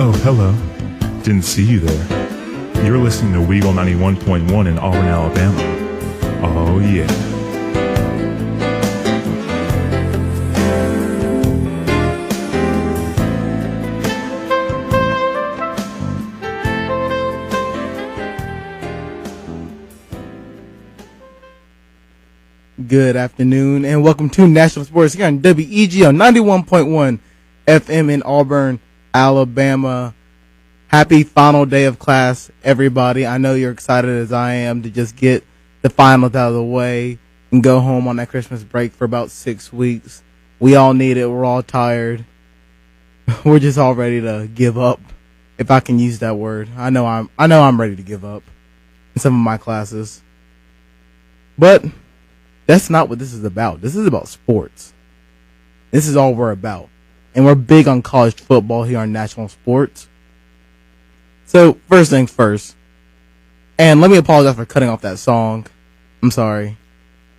Oh, hello. Didn't see you there. You're listening to Weagle 91.1 in Auburn, Alabama. Oh, yeah. Good afternoon and welcome to National Sports here on WEG on 91.1 FM in Auburn, Alabama. Happy final day of class, everybody. I know you're excited as I am to just get the finals out of the way and go home on that Christmas break for about 6 weeks. We all need it. We're all tired. We're just all ready to give up, if I can use that word. I know I'm ready to give up in some of my classes. But that's not what this is about. This is about sports. This is all we're about. And we're big on college football here on National Sports. So, first things first. And let me apologize for cutting off that song. I'm sorry.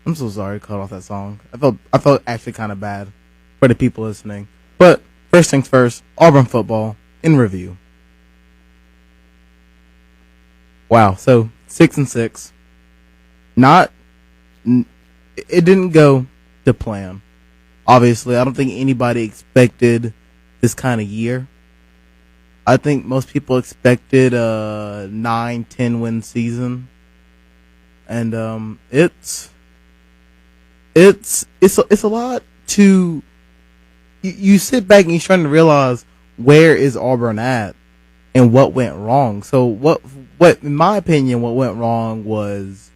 I'm so sorry to cut off that song. I felt actually kind of bad for the people listening. But, first things first, Auburn football in review. Wow, so 6-6. It didn't go to plan. Obviously, I don't think anybody expected this kind of year. I think most people expected a 9-10 win season, and it's a lot to. You sit back and you're trying to realize where is Auburn at and what went wrong. So what in my opinion, what went wrong was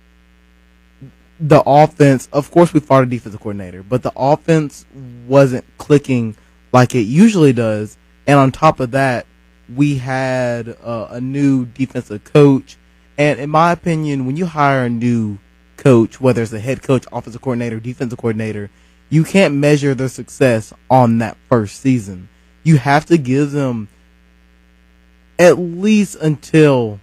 the offense. Of course, we fired a defensive coordinator, but the offense wasn't clicking like it usually does. And on top of that, we had a new defensive coach. And in my opinion, when you hire a new coach, whether it's a head coach, offensive coordinator, defensive coordinator, you can't measure their success on that first season. You have to give them at least until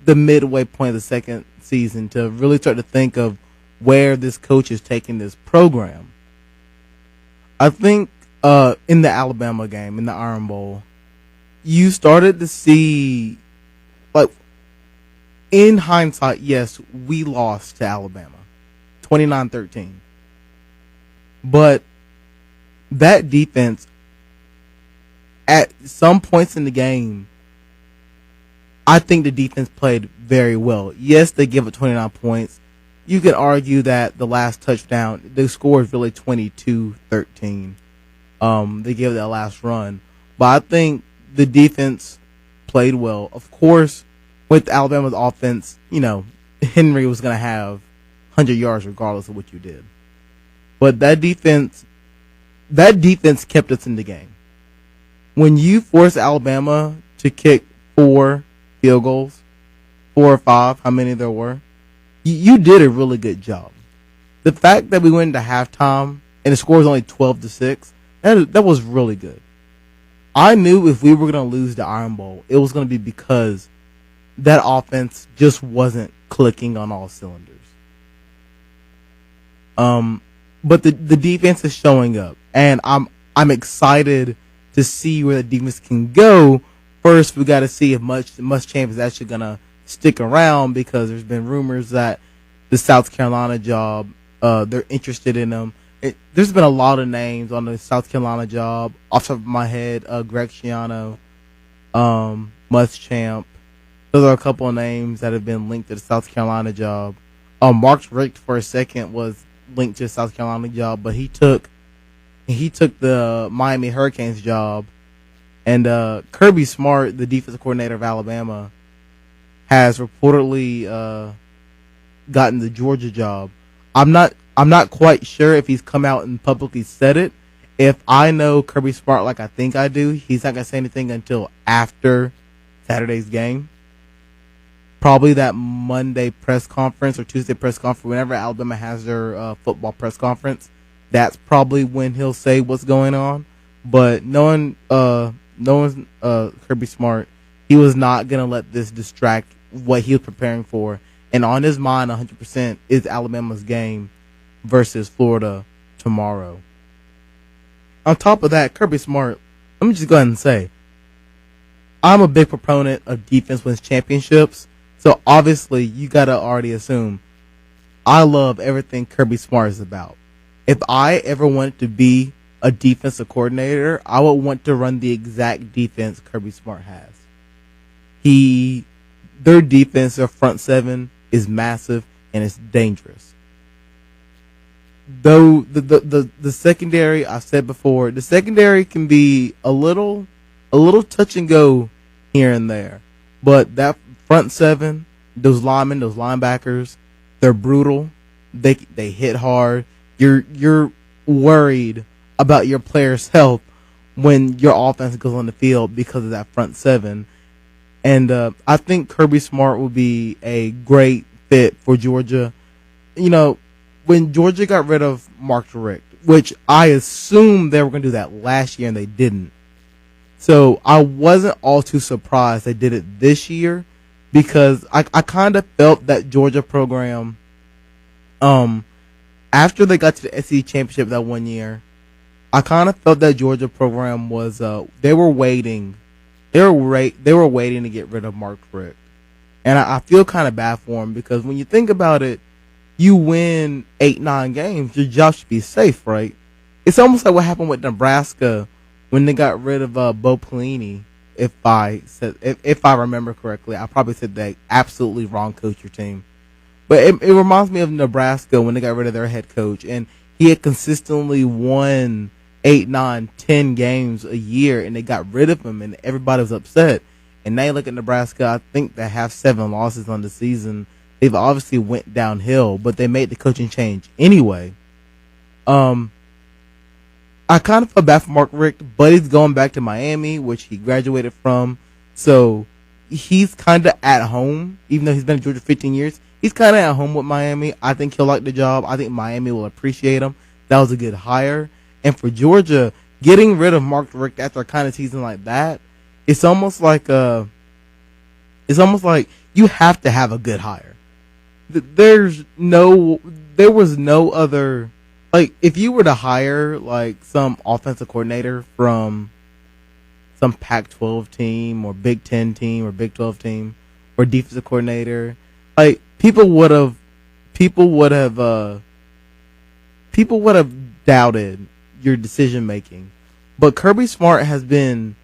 the midway point of the second season to really start to think of where this coach is taking this program. I think in the Alabama game, in the Iron Bowl, you started to see, like, in hindsight, yes, we lost to Alabama, 29-13. But that defense, at some points in the game, I think the defense played very well. Yes, they give it 29 points. You could argue that the last touchdown, the score is really 22-13. They gave it that last run. But I think the defense played well. Of course, with Alabama's offense, Henry was going to have 100 yards regardless of what you did. But that defense kept us in the game. When you force Alabama to kick 4 field goals, 4 or 5, how many there were, you did a really good job. The fact that we went into halftime and the score was only 12-6, that was really good. I knew if we were going to lose the Iron Bowl, it was going to be because that offense just wasn't clicking on all cylinders. But the defense is showing up, and I'm excited to see where the defense can go. First, we got to see if Muschamp is actually going to stick around, because there's been rumors that the South Carolina job, they're interested in him. There's been a lot of names on the South Carolina job. Off the top of my head, Greg Schiano, Muschamp. Those are a couple of names that have been linked to the South Carolina job. Mark Richt for a second was linked to the South Carolina job, but he took the Miami Hurricanes job. And Kirby Smart, the defensive coordinator of Alabama, has reportedly gotten the Georgia job. I'm not quite sure if he's come out and publicly said it. If I know Kirby Smart like I think I do, he's not going to say anything until after Saturday's game. Probably that Monday press conference or Tuesday press conference, whenever Alabama has their football press conference, that's probably when he'll say what's going on. But knowing Kirby Smart, he was not going to let this distract what he was preparing for. And on his mind, 100% is Alabama's game versus Florida tomorrow. On top of that, Kirby Smart, let me just go ahead and say, I'm a big proponent of defense wins championships. So obviously you gotta already assume I love everything Kirby Smart is about. If I ever wanted to be a defensive coordinator, I would want to run the exact defense Kirby Smart has. Their defense, their front seven is massive and it's dangerous. Though the secondary, I've said before, the secondary can be a little touch and go here and there. But that front seven, those linemen, those linebackers, they're brutal. They hit hard. You're worried about your players' health when your offense goes on the field because of that front seven. And I think Kirby Smart will be a great fit for Georgia. You know, when Georgia got rid of Mark Richt, which I assumed they were going to do that last year and they didn't. So I wasn't all too surprised they did it this year because I kind of felt that Georgia program, after they got to the SEC championship that one year, I kind of felt that Georgia program was they were waiting to get rid of Mark Richt, and I feel kind of bad for him because when you think about it, you win 8-9 games, your job should be safe, right? It's almost like what happened with Nebraska when they got rid of Bo Pelini. If I remember correctly, I probably said that absolutely wrong coach your team, but it reminds me of Nebraska when they got rid of their head coach, and he had consistently won 8, 9, 10 games a year, and they got rid of him, and everybody was upset. And now you look at Nebraska, I think they have 7 losses on the season. They've obviously went downhill, but they made the coaching change anyway. I kind of feel bad for Mark Richt, but he's going back to Miami, which he graduated from. So he's kind of at home, even though he's been in Georgia 15 years. He's kind of at home with Miami. I think he'll like the job. I think Miami will appreciate him. That was a good hire. And for Georgia, getting rid of Mark Richt after a kind of season like that, it's almost like you have to have a good hire. There was no other, like, if you were to hire like some offensive coordinator from some Pac-12 team or Big 10 team or Big 12 team or defensive coordinator, like people would have doubted your decision making. But Kirby Smart has been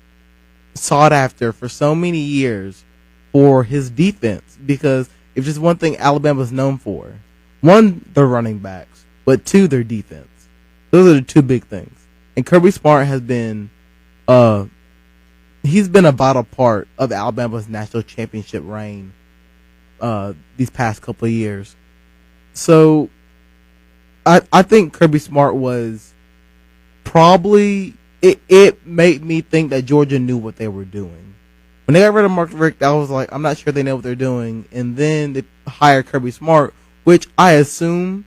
sought after for so many years for his defense, because if there's one thing Alabama's known for, one, their running backs, but two, their defense. Those are the two big things. And Kirby Smart has been he's been a vital part of Alabama's national championship reign these past couple of years. So I think Kirby Smart was probably, it made me think that Georgia knew what they were doing. When they got rid of Mark Richt, I was like, I'm not sure they know what they're doing. And then they hired Kirby Smart, which I assume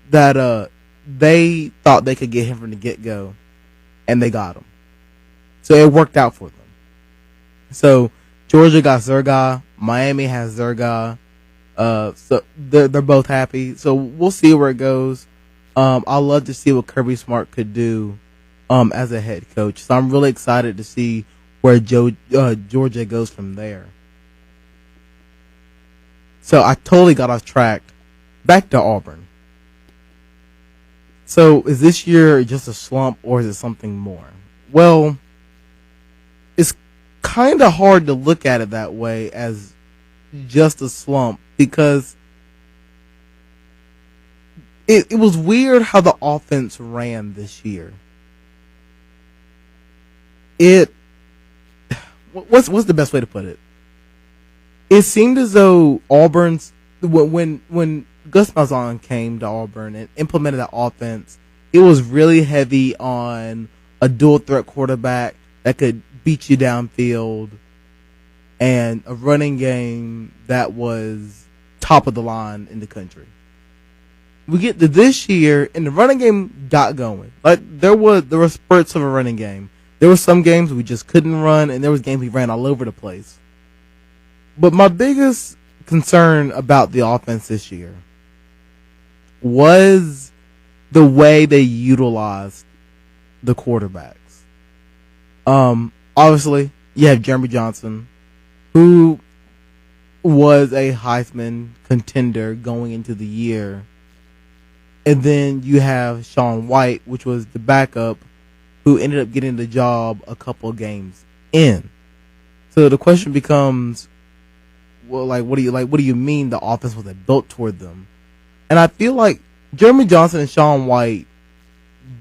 that they thought they could get him from the get-go, and they got him. So it worked out for them. So Georgia got their guy, Miami has their guy. So they're both happy. So we'll see where it goes. I'd love to see what Kirby Smart could do as a head coach. So I'm really excited to see where Georgia goes from there. So I totally got off track. Back to Auburn. So is this year just a slump or is it something more? Well, it's kind of hard to look at it that way as just a slump, because it was weird how the offense ran this year. What's the best way to put it? It seemed as though Auburn's, when Gus Malzahn came to Auburn and implemented that offense, it was really heavy on a dual threat quarterback that could beat you downfield and a running game that was top of the line in the country. We get to this year and the running game got going. Like there were spurts of a running game. There were some games we just couldn't run, and there was games we ran all over the place. But my biggest concern about the offense this year was the way they utilized the quarterbacks. Obviously, you have Jeremy Johnson, who was a Heisman contender going into the year. And then you have Sean White, which was the backup, who ended up getting the job a couple of games in. So the question becomes, well, what do you mean the offense wasn't built toward them? And I feel like Jeremy Johnson and Sean White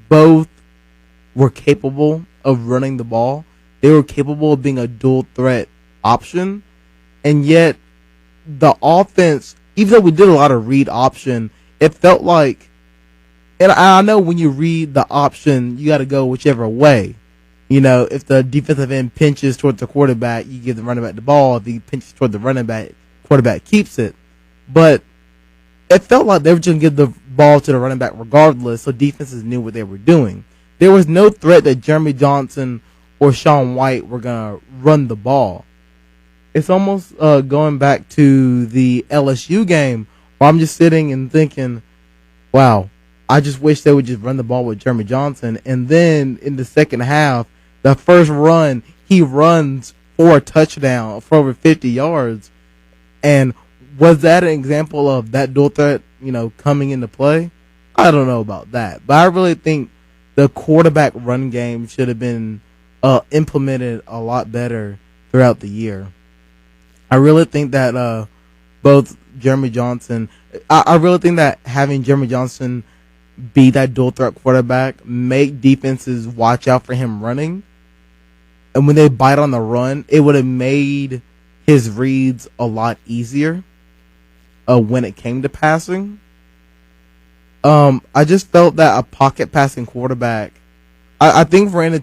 both were capable of running the ball. They were capable of being a dual threat option. And yet the offense, even though we did a lot of read option, it felt like, and I know when you read the option, you got to go whichever way. If the defensive end pinches towards the quarterback, you give the running back the ball. If he pinches toward the running back, quarterback keeps it. But it felt like they were just going to give the ball to the running back regardless, so defenses knew what they were doing. There was no threat that Jeremy Johnson or Sean White were going to run the ball. It's almost going back to the LSU game where I'm just sitting and thinking, wow, I just wish they would just run the ball with Jeremy Johnson. And then in the second half, the first run, he runs for a touchdown for over 50 yards. And was that an example of that dual threat, coming into play? I don't know about that. But I really think the quarterback run game should have been implemented a lot better throughout the year. I really think that both Jeremy Johnson, I really think that having Jeremy Johnson be that dual threat quarterback, make defenses watch out for him running. And when they bite on the run, it would have made his reads a lot easier when it came to passing. I just felt that a pocket passing quarterback, I think we're in a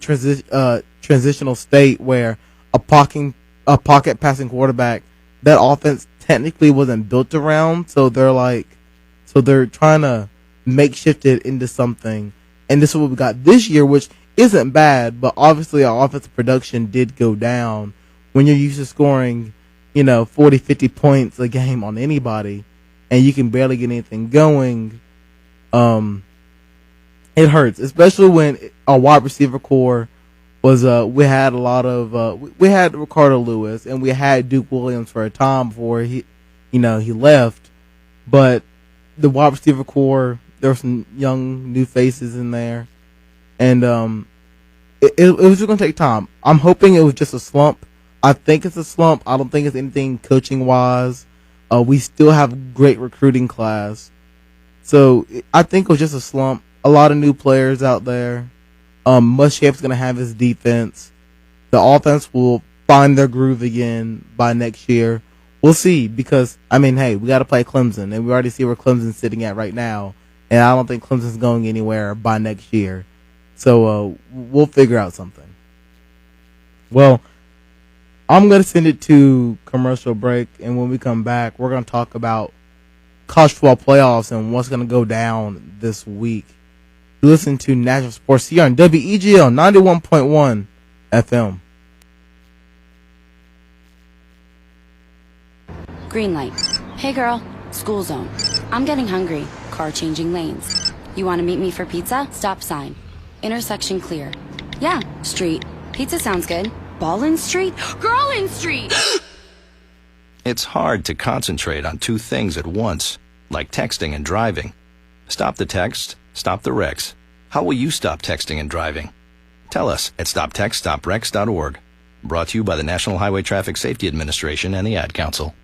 transitional state where a pocket passing quarterback, that offense technically wasn't built around, so they're trying to makeshift it into something. And this is what we got this year, which isn't bad, but obviously our offensive production did go down when you're used to scoring, 40, 50 points a game on anybody, and you can barely get anything going. It hurts, especially when our wide receiver core was, we had a lot of, we had Ricardo Lewis and we had Duke Williams for a time before he left, but the wide receiver core, there were some young new faces in there, and it was just going to take time. I'm hoping it was just a slump. I think it's a slump. I don't think it's anything coaching wise. We still have great recruiting class, so I think it was just a slump. A lot of new players out there. Muschampe's going to have his defense. The offense will find their groove again by next year. We'll see, because hey, we got to play Clemson, and we already see where Clemson's sitting at right now. And I don't think Clemson's going anywhere by next year. So we'll figure out something. Well, I'm going to send it to commercial break. And when we come back, we're going to talk about college football playoffs and what's going to go down this week. You listen to National Sports here on WEGL 91.1 FM. Green light. Hey girl, school zone. I'm getting hungry. Car changing lanes. You want to meet me for pizza? Stop sign. Intersection clear. Yeah, street. Pizza sounds good. Ballin Street? Girl in Street! It's hard to concentrate on two things at once, like texting and driving. Stop the text, stop the wrecks. How will you stop texting and driving? Tell us at stoptextstopwrecks.org. Brought to you by the National Highway Traffic Safety Administration and the Ad Council.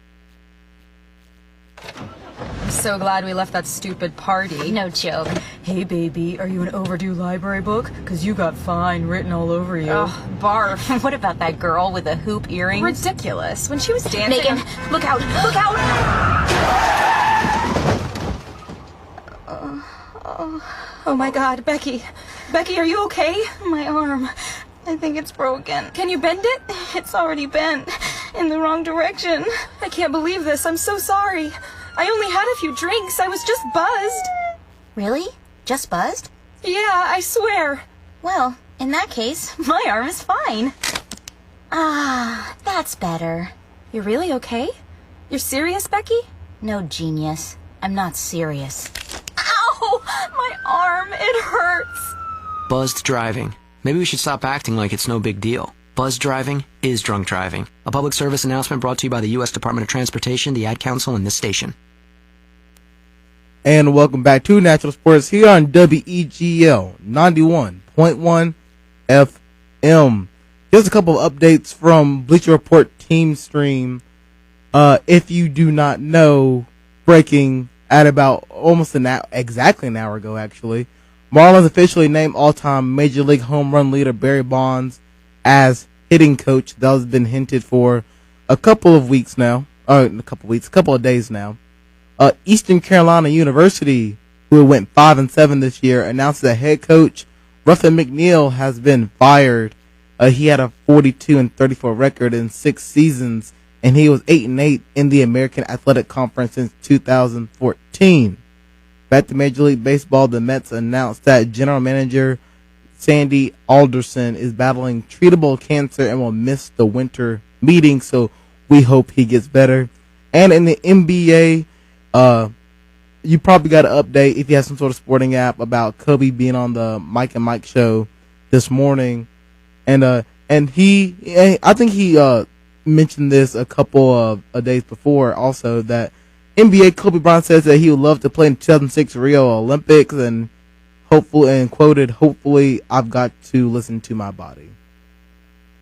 I'm so glad we left that stupid party. No joke. Hey, baby, are you an overdue library book? Because you got fine written all over you. Oh, barf. What about that girl with the hoop earrings? Ridiculous. When she was dancing... Megan, look out! Look out! Oh my God, Becky. Becky, are you okay? My arm. I think it's broken. Can you bend it? It's already bent. In the wrong direction. I can't believe this. I'm so sorry. I only had a few drinks. I was just buzzed. Really? Just buzzed? Yeah, I swear. Well, in that case, my arm is fine. Ah, that's better. You're really okay? You're serious, Becky? No, genius. I'm not serious. Ow! My arm, it hurts. Buzzed driving. Maybe we should stop acting like it's no big deal. Buzz driving is drunk driving. A public service announcement brought to you by the U.S. Department of Transportation, the Ad Council, and this station. And welcome back to Natural Sports here on WEGL 91.1 FM. Just a couple of updates from Bleacher Report Team Stream. If you do not know, breaking at about almost exactly an hour ago, actually, Marlins officially named all-time Major League home run leader Barry Bonds as hitting coach. That has been hinted for a couple of weeks now. A couple of days now. Eastern Carolina University, who went 5-7 this year, announced that head coach Ruffin McNeil has been fired. He had a 42-34 record in 6 seasons, and he was 8-8 in the American Athletic Conference since 2014. Back to Major League Baseball, the Mets announced that general manager Sandy Alderson is battling treatable cancer and will miss the winter meeting, so we hope he gets better. And in the NBA, you probably got an update if you have some sort of sporting app about Kobe being on the Mike and Mike show this morning. And I think he mentioned this a couple of days before also, that NBA Kobe Bryant says that he would love to play in 2006 Rio Olympics, and hopefully I've got to listen to my body.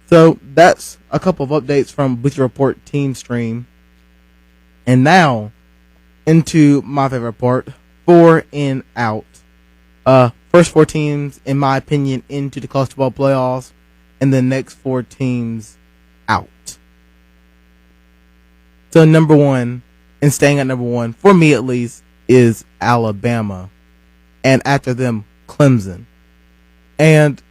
So that's a couple of updates from Bleacher Report Team Stream. And now into my favorite part, 4 and out. First 4 teams, in my opinion, into the college football playoffs, and the next 4 teams out. So number 1, and staying at number 1, for me at least, is Alabama. And after them, Clemson. And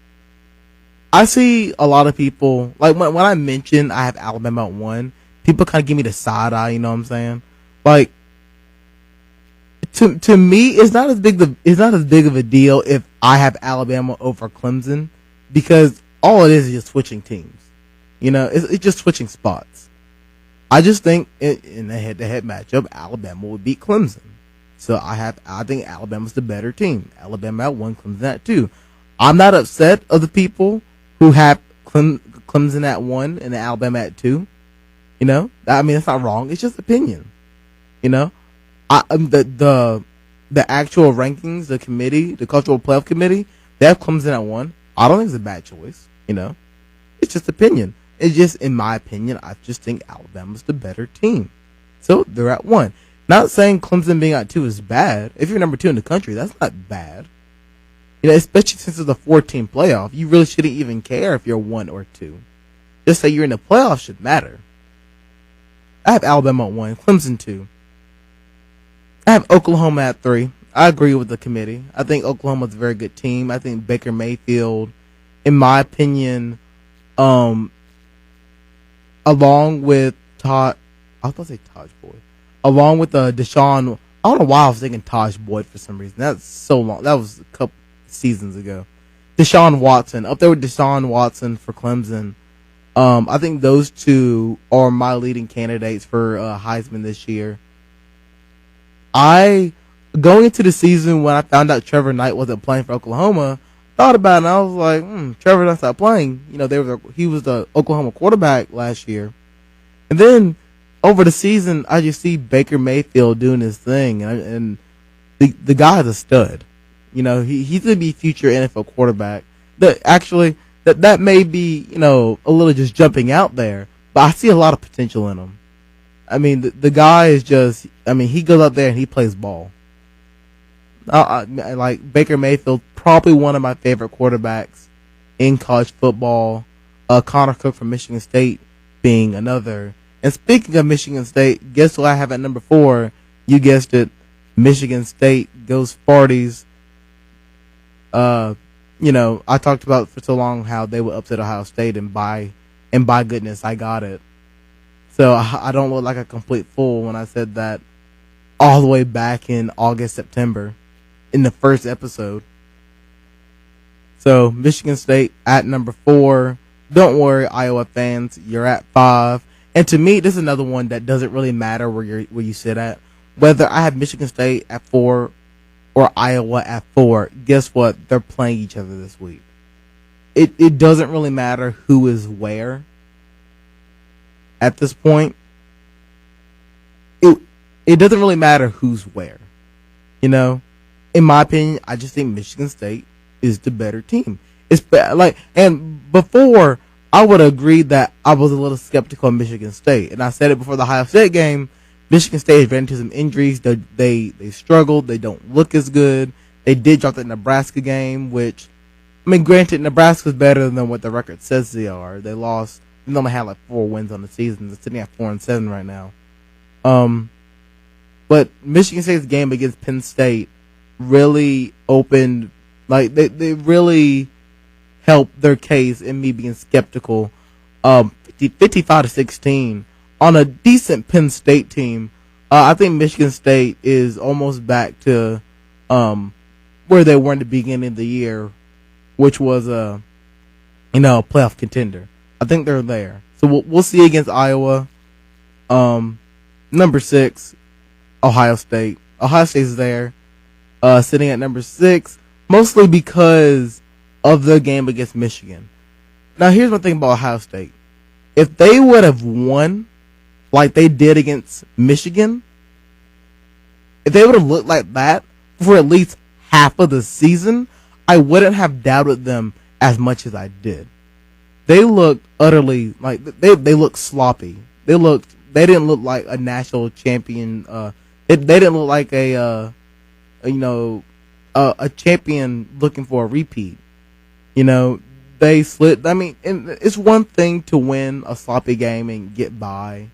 I see a lot of people, like when I mention I have Alabama at 1, people kind of give me the side eye, you know what I'm saying? Like, to me, it's not as big of a deal if I have Alabama over Clemson, because all it is just switching teams. You know, it's just switching spots. I just think in a head-to-head matchup, Alabama would beat Clemson. So I think Alabama's the better team. Alabama at 1, Clemson at 2. I'm not upset of the people who have Clemson at 1 and Alabama at 2. You know, I mean, that's not wrong. It's just opinion. You know, the actual rankings, the committee, the cultural playoff committee, they have Clemson at 1. I don't think it's a bad choice. You know, it's just opinion. It's just, in my opinion, I just think Alabama's the better team. So they're at 1. Not saying Clemson being at 2 is bad. If you're number 2 in the country, that's not bad. You know, especially since it's a 4-team playoff, you really shouldn't even care if you're 1 or 2. Just say you're in the playoffs should matter. I have Alabama at 1, Clemson 2. I have Oklahoma at 3. I agree with the committee. I think Oklahoma's a very good team. I think Baker Mayfield, in my opinion, along with along with Deshaun, I don't know why I was thinking Taj Boyd for some reason. That's so long. That was a couple seasons ago. Deshaun Watson, up there with Deshaun Watson for Clemson. I think those 2 are my leading candidates for Heisman this year. Going into the season when I found out Trevor Knight wasn't playing for Oklahoma, thought about it and I was like, Trevor Knight's not playing. You know, he was the Oklahoma quarterback last year. And then over the season, I just see Baker Mayfield doing his thing, and the guy's a stud. You know, he's gonna be future NFL quarterback. That may be, you know, a little just jumping out there, but I see a lot of potential in him. I mean, the guy is just, I mean, he goes out there and he plays ball. Like Baker Mayfield, probably one of my favorite quarterbacks in college football. Connor Cook from Michigan State being another. And speaking of Michigan State, guess who I have at number 4? You guessed it, Michigan State goes Sparties. You know, I talked about for so long how they would upset Ohio State, and by goodness, I got it. So I don't look like a complete fool when I said that all the way back in August, September, in the first episode. So Michigan State at number 4. Don't worry, Iowa fans, you're at 5. And to me, this is another one that doesn't really matter where you sit at. Whether I have Michigan State at 4 or Iowa at 4, guess what? They're playing each other this week. it doesn't really matter who is where at this point. It doesn't really matter who's where. You know, in my opinion, I just think Michigan State is the better team. And before I would agree that I was a little skeptical of Michigan State, and I said it before the Ohio State game. Michigan State has ran into some injuries. They struggled. They don't look as good. They did drop the Nebraska game, which, I mean, granted, Nebraska's better than what the record says they are. They lost. They only had like 4 wins on the season. They're sitting at 4-7 right now. But Michigan State's game against Penn State really opened, like, they really helped their case in me being skeptical. 55-16 on a decent Penn State team. I think Michigan State is almost back to where they were in the beginning of the year, which was a playoff contender. I think they're there. So we'll see against Iowa. Number 6, Ohio State. Ohio State's there, sitting at number 6, mostly because of the game against Michigan. Now, here's one thing about Ohio State. If they would have won like they did against Michigan, if they would have looked like that for at least half of the season, I wouldn't have doubted them as much as I did. They looked utterly, like, they looked sloppy. They didn't look like a national champion. They didn't look like a champion looking for a repeat. You know, they slid. I mean, and it's one thing to win a sloppy game and get by,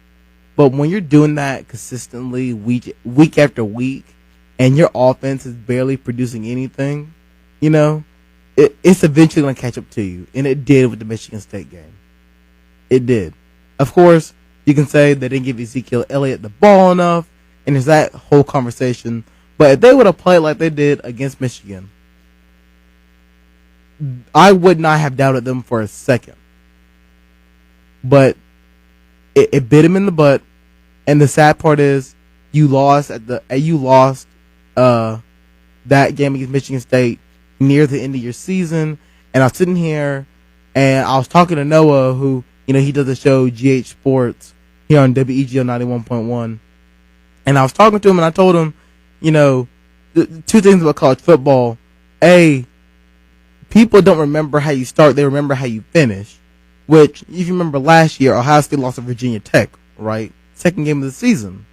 but when you're doing that consistently week after week, and your offense is barely producing anything, you know, it's eventually going to catch up to you, and it did with the Michigan State game. It did. Of course, you can say they didn't give Ezekiel Elliott the ball enough, and there's that whole conversation. But if they would have played like they did against Michigan, I would not have doubted them for a second. But it bit him in the butt, and the sad part is you lost that game against Michigan State near the end of your season. And I was sitting here, and I was talking to Noah, who, you know, he does the show GH Sports here on WEGO 91.1. And I was talking to him, and I told him, you know, the 2 things about college football. A, people don't remember how you start, they remember how you finish. Which, if you remember last year, Ohio State lost to Virginia Tech, right? Second game of the season.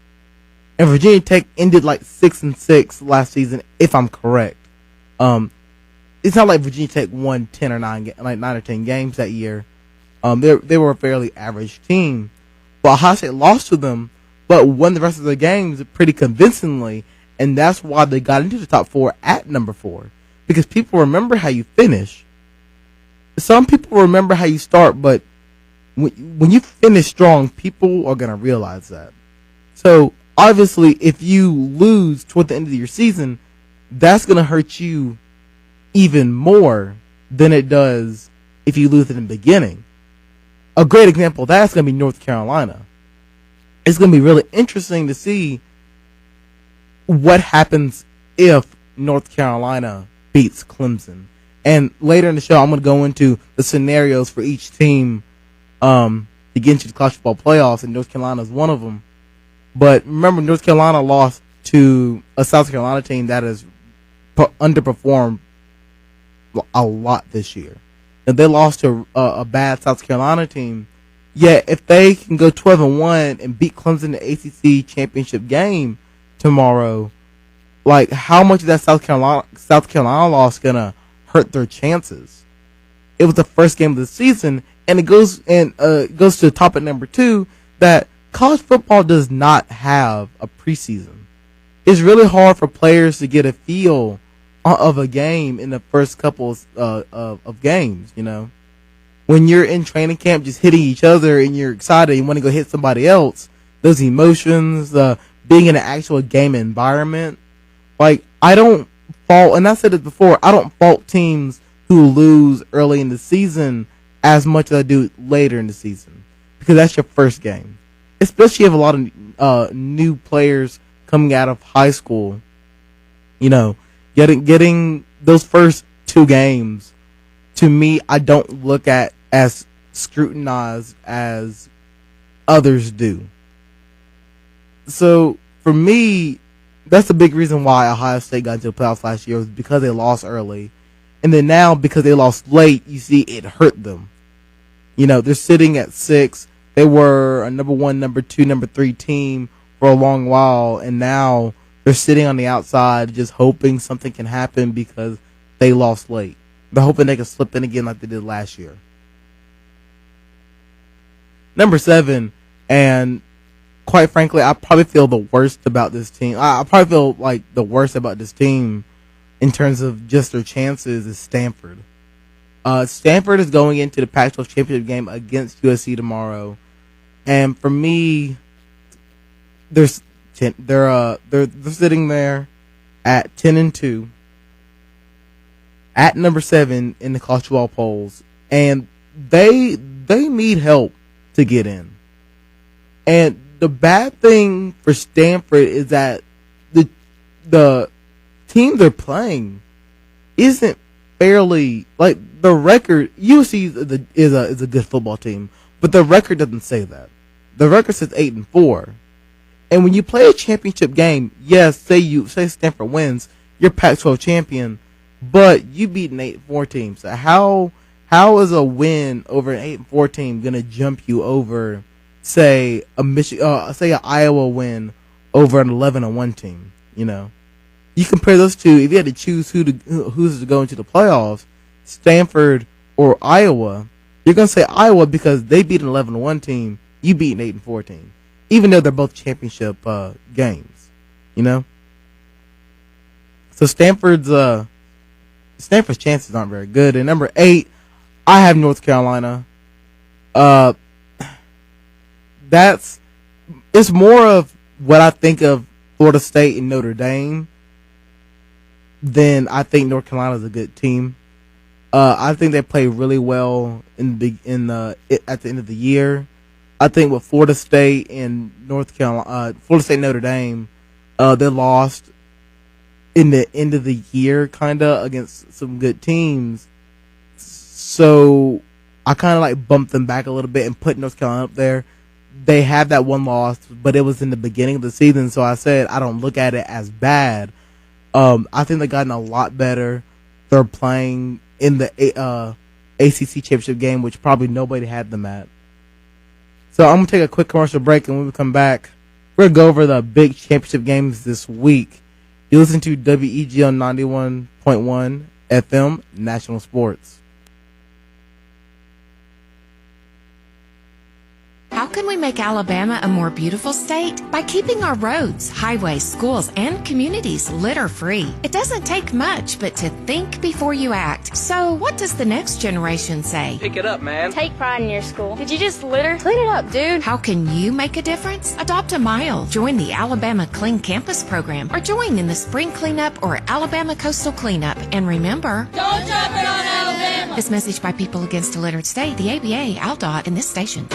And Virginia Tech ended like 6-6 last season, if I'm correct. It's not like Virginia Tech won 9 or 10 games that year. They were a fairly average team. But Ohio State lost to them, but won the rest of the games pretty convincingly, and that's why they got into the top 4 at number 4. Because people remember how you finish. Some people remember how you start, but when you finish strong, people are going to realize that. So, obviously, if you lose toward the end of your season, that's going to hurt you even more than it does if you lose it in the beginning. A great example of that is going to be North Carolina. It's going to be really interesting to see what happens if North Carolina beats Clemson. And later in the show, I'm going to go into the scenarios for each team to get into the college football playoffs, and North Carolina is one of them. But remember, North Carolina lost to a South Carolina team that has underperformed a lot this year. And they lost to a bad South Carolina team. Yet, if they can go 12-1 and beat Clemson in the ACC championship game tomorrow, like, how much is that South Carolina loss gonna hurt their chances? It was the first game of the season, and it goes to the topic number 2 that college football does not have a preseason. It's really hard for players to get a feel of a game in the first couple of games, you know. When you're in training camp just hitting each other and you're excited and you want to go hit somebody else, those emotions, being in an actual game environment, like, I don't fault, and I said it before, I don't fault teams who lose early in the season as much as I do later in the season, because that's your first game. Especially if you have a lot of new players coming out of high school, you know, getting those first 2 games to me, I don't look at as scrutinized as others do. So for me, that's the big reason why Ohio State got into the playoffs last year, was because they lost early. And then now, because they lost late, you see it hurt them. You know, they're sitting at 6. They were a number 1, number 2, number 3 team for a long while, and now they're sitting on the outside just hoping something can happen because they lost late. They're hoping they can slip in again like they did last year. Number 7, and quite frankly, I probably feel the worst about this team. I probably feel like the worst about this team in terms of just their chances is Stanford. Stanford is going into the Pac-12 championship game against USC tomorrow, and for me, they're sitting there at 10-2, at number 7 in the college football polls, and they need help to get in. And the bad thing for Stanford is that the team they're playing isn't fairly, like, the record. USC is a good football team, but the record doesn't say that. The record says 8-4, and when you play a championship game, yes, say Stanford wins, you're Pac-12 champion, but you beat an 8-4 team. So how is a win over an 8-4 team gonna jump you over, say an Iowa win over an 11-1 team? You know, you compare those two. If you had to choose who's to go into the playoffs, Stanford or Iowa, you're gonna say Iowa because they beat an 11-1 team. You beat an 8-4 team, even though they're both championship games. You know, so Stanford's chances aren't very good. And number 8, I have North Carolina. It's more of what I think of Florida State and Notre Dame than I think North Carolina is a good team. I think they play really well at the end of the year. I think with Florida State and Florida State and Notre Dame, they lost in the end of the year, kind of, against some good teams. So I kind of like bumped them back a little bit and put North Carolina up there. They have that one loss, but it was in the beginning of the season, so I said I don't look at it as bad. I think they've gotten a lot better. They're playing in the ACC championship game, which probably nobody had them at. So I'm going to take a quick commercial break, and when we come back, we're going to go over the big championship games this week. You listen to WEGL 91.1 FM National Sports. How can we make Alabama a more beautiful state? By keeping our roads, highways, schools, and communities litter-free. It doesn't take much, but to think before you act. So what does the next generation say? Pick it up, man. Take pride in your school. Did you just litter? Clean it up, dude. How can you make a difference? Adopt a mile. Join the Alabama Clean Campus program, or join in the Spring Cleanup or Alabama Coastal Cleanup. And remember, don't drop it on Alabama. This message by People Against a Littered State, the ABA, ALDOT, and this station.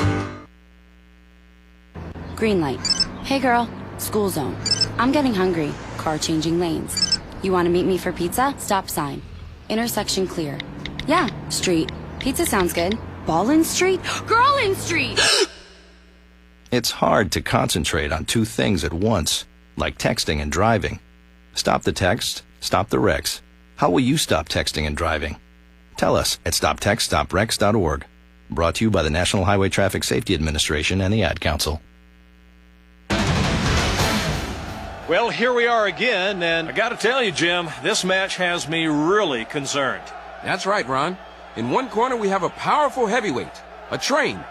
Green light. Hey girl, school zone. I'm getting hungry. Car changing lanes. You want to meet me for pizza? Stop sign. Intersection clear. Yeah, street. Pizza sounds good. Ball in street? Girl in street! It's hard to concentrate on two things at once, like texting and driving. Stop the text, stop the wrecks. How will you stop texting and driving? Tell us at stoptextstopwrecks.org. Brought to you by the National Highway Traffic Safety Administration and the Ad Council. Well, here we are again, and I got to tell you, Jim, this match has me really concerned. That's right, Ron. In one corner, we have a powerful heavyweight, a train,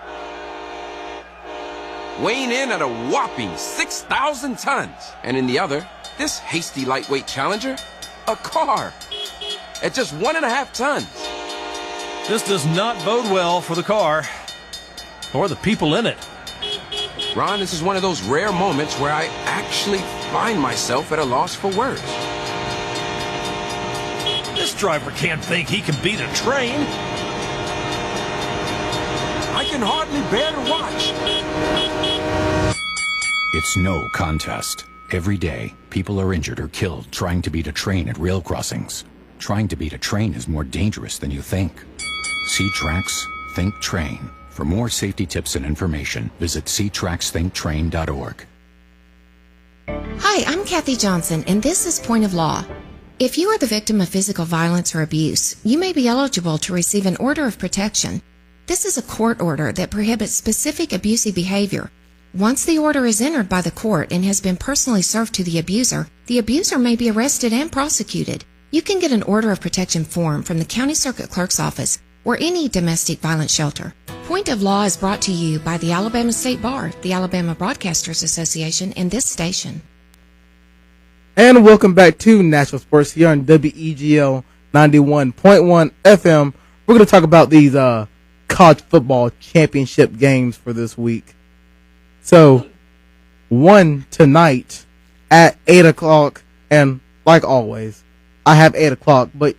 weighing in at a whopping 6,000 tons. And in the other, this hasty lightweight challenger, a car, at just 1.5 tons. This does not bode well for the car or the people in it. Ron, this is one of those rare moments where I actually find myself at a loss for words. This driver can't think he can beat a train. I can hardly bear to watch. It's no contest. Every day, people are injured or killed trying to beat a train at rail crossings. Trying to beat a train is more dangerous than you think. See Tracks, Think Train. For more safety tips and information, visit ctracksthinktrain.org. Hi, I'm Kathy Johnson, and this is Point of Law. If you are the victim of physical violence or abuse, you may be eligible to receive an order of protection. This is a court order that prohibits specific abusive behavior. Once the order is entered by the court and has been personally served to the abuser may be arrested and prosecuted. You can get an order of protection form from the County Circuit Clerk's office or any domestic violence shelter. Point of Law is brought to you by the Alabama State Bar, the Alabama Broadcasters Association, and this station. And welcome back to National Sports here on WEGL 91.1 FM. We're going to talk about these college football championship games for this week. So, one tonight at 8 o'clock, and like always, I have 8 o'clock, but,